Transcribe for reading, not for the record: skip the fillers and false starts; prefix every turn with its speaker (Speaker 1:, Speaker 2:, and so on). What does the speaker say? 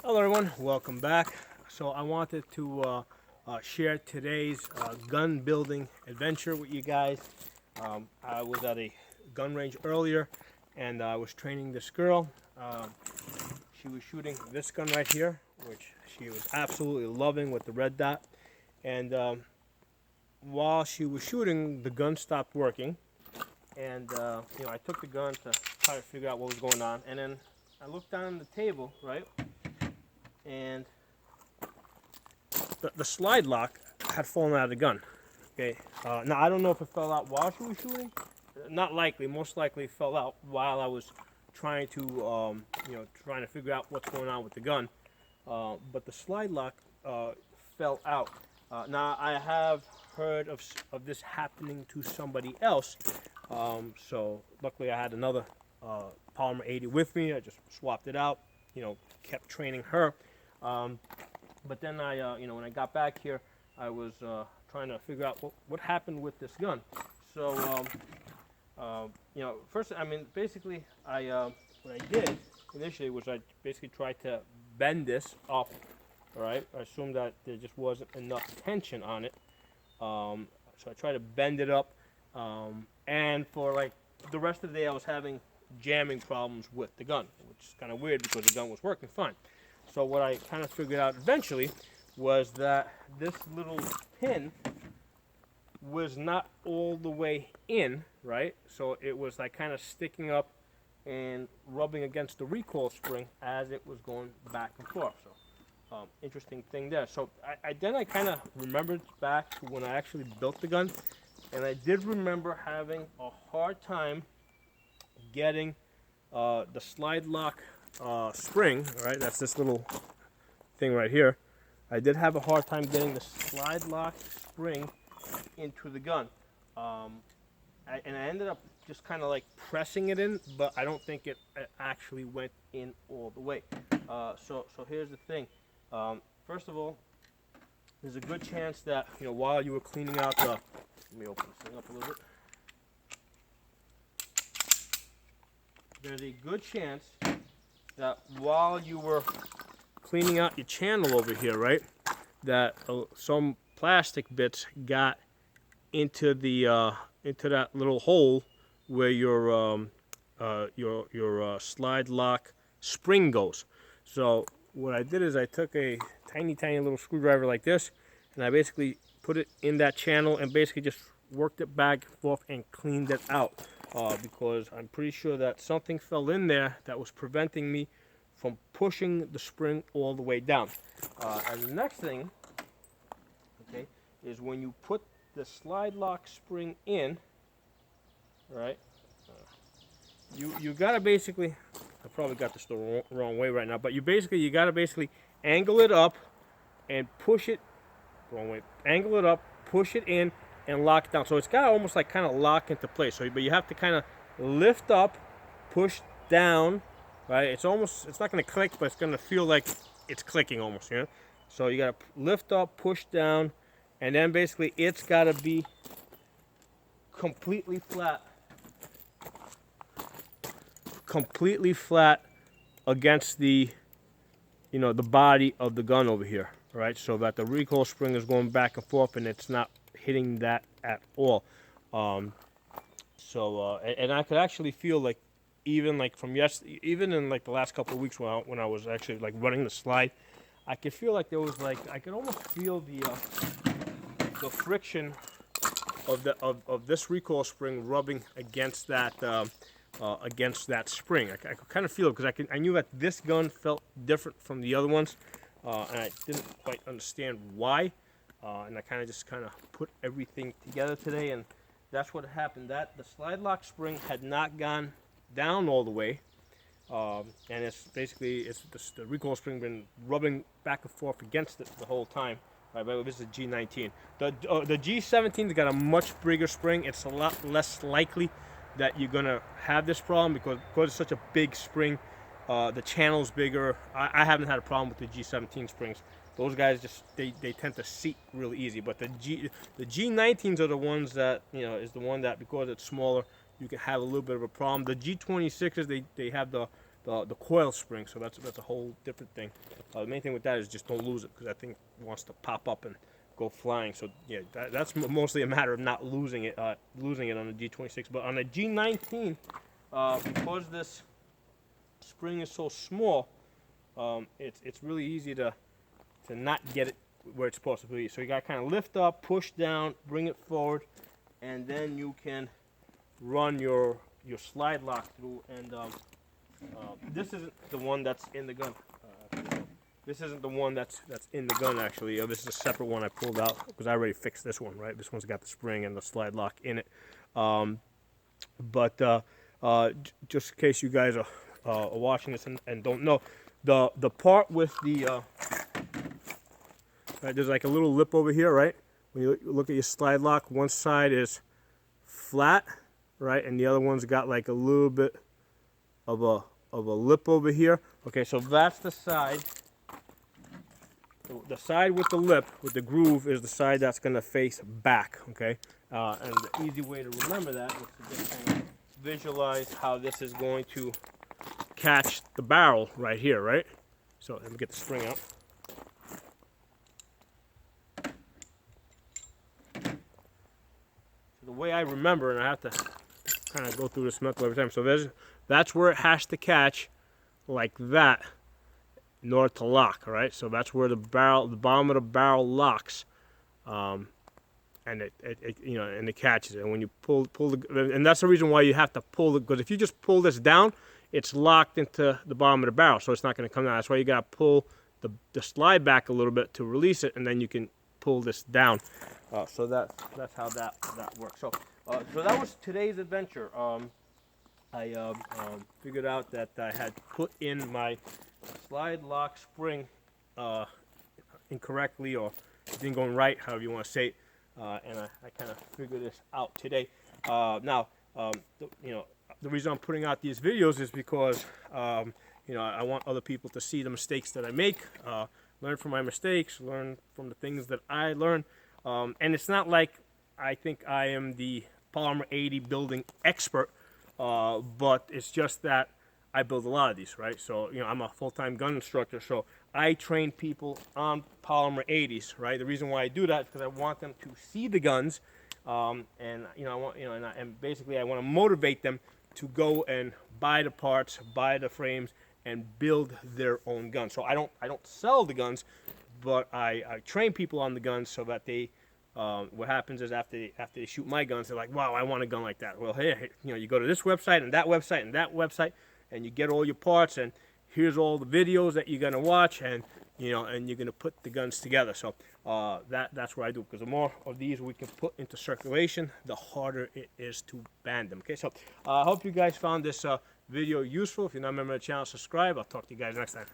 Speaker 1: Hello everyone, welcome back. So I wanted to share today's gun building adventure with you guys. I was at a gun range earlier and I was training this girl. She was shooting this gun right here, which she was absolutely loving with the red dot. And while she was shooting, the gun stopped working. And I took the gun to try to figure out what was going on. And then I looked down on the table, right? And the slide lock had fallen out of the gun. Okay. Now I don't know if it fell out while she was shooting. Not likely. Most likely it fell out while I was trying to, trying to figure out what's going on with the gun. But the slide lock fell out. Now I have heard of this happening to somebody else. So luckily I had another Polymer 80 with me. I just swapped it out. Kept training her. But then when I got back here, I was trying to figure out what happened with this gun. So, first, basically, what I did initially was I basically tried to bend this up. All right, I assumed that there just wasn't enough tension on it. So I tried to bend it up, and for like the rest of the day, I was having jamming problems with the gun, which is kind of weird because the gun was working fine. So what I kind of figured out eventually was that this little pin was not all the way in, right? So it was like kind of sticking up and rubbing against the recoil spring as it was going back and forth. So interesting thing there. So then I kind of remembered back to when I actually built the gun, and I did remember having a hard time getting the slide lock spring, all right, that's this little thing right here. I did have a hard time getting the slide lock spring into the gun. And I ended up just kind of like pressing it in, but I don't think it actually went in all the way. So here's the thing. First of all, there's a good chance that, while you were cleaning out the, let me open this thing up a little bit. There's a good chance that while you were cleaning out your channel over here, right, that some plastic bits got into the into that little hole where your slide lock spring goes. So what I did is I took a tiny little screwdriver like this, and I basically put it in that channel and basically just worked it back and forth and cleaned it out. Because I'm pretty sure that something fell in there that was preventing me from pushing the spring all the way down. And the next thing, okay, is when you put the slide lock spring in, right, you gotta basically, I probably got this the wrong way right now, but you gotta basically angle it up and push it, wrong way, angle it up, push it in, and lock it down. So it's got to almost like kind of lock into place. So, but you have to kind of lift up, push down, right? It's not going to click, but it's going to feel like it's clicking almost, So you got to lift up, push down, and then basically it's got to be completely flat against the, the body of the gun over here, right? So that the recoil spring is going back and forth and it's not hitting that at all. And I could actually feel like even like from even in like the last couple of weeks when I was actually like running the slide, I could feel like there was like I could almost feel the friction of this recoil spring rubbing against that spring. I could kind of feel it because I knew that this gun felt different from the other ones, and I didn't quite understand why. And I kind of put everything together today, and that's what happened. That the slide lock spring had not gone down all the way, and it's basically the recoil spring been rubbing back and forth against it the whole time. Right, but this is a G-19. The G-17's got a much bigger spring. It's a lot less likely that you're gonna have this problem because it's such a big spring. The channel's bigger. I haven't had a problem with the G-17 springs. Those guys they tend to seat really easy, but the G19s are the ones that is the one that because it's smaller you can have a little bit of a problem. The G26s they have the the coil spring, so that's a whole different thing. The main thing with that is just don't lose it, because that thing wants to pop up and go flying. So yeah, that's mostly a matter of not losing it on the G-26. But on the G-19, because this spring is so small, it's really easy to not get it where it's supposed to be. So you got to kind of lift up, push down, bring it forward, and then you can run your slide lock through. And this isn't the one that's in the gun. This isn't the one that's in the gun, actually. This is a separate one I pulled out because I already fixed this one, right? This one's got the spring and the slide lock in it. Just in case you guys are watching this and don't know, the part with the right, there's like a little lip over here, right? When you look at your slide lock, one side is flat, right, and the other one's got like a little bit of a lip over here. Okay, so that's the side. The side with the lip, with the groove, is the side that's going to face back. Okay, and the easy way to remember that is to just kind of visualize how this is going to catch the barrel right here, right? So let me get the spring out. So the way I remember, and I have to kind of go through this mental every time. So that's where it has to catch, like that, in order to lock. All right. So that's where the bottom of the barrel locks, and it and it catches it. And when you pull and that's the reason why you have to pull it, because if you just pull this down, it's locked into the bottom of the barrel, so it's not going to come down. That's why you got to pull the slide back a little bit to release it, and then you can pull this down. So that's how that works. So that was today's adventure. I figured out that I had put in my slide lock spring incorrectly, or it didn't go right, however you want to say it, and I kind of figured this out today. Now, the reason I'm putting out these videos is because I want other people to see the mistakes that I make, learn from my mistakes, learn from the things that I learn. And it's not like I think I am the Polymer 80 building expert, but it's just that I build a lot of these, right? So, I'm a full-time gun instructor, so I train people on Polymer 80s, right? The reason why I do that is because I want them to see the guns, and I want, and basically I want to motivate them to go and buy the parts, buy the frames, and build their own guns. So I don't sell the guns, but I train people on the guns so that they, what happens is after they shoot my guns, they're like, wow, I want a gun like that. Well, hey, you go to this website and that website and that website, and you get all your parts, and here's all the videos that you're gonna watch, and and you're gonna put the guns together. So that's what I do, because the more of these we can put into circulation, the harder it is to ban them. Okay, so I hope you guys found this video useful. If you're not a member of the channel, subscribe. I'll talk to you guys next time.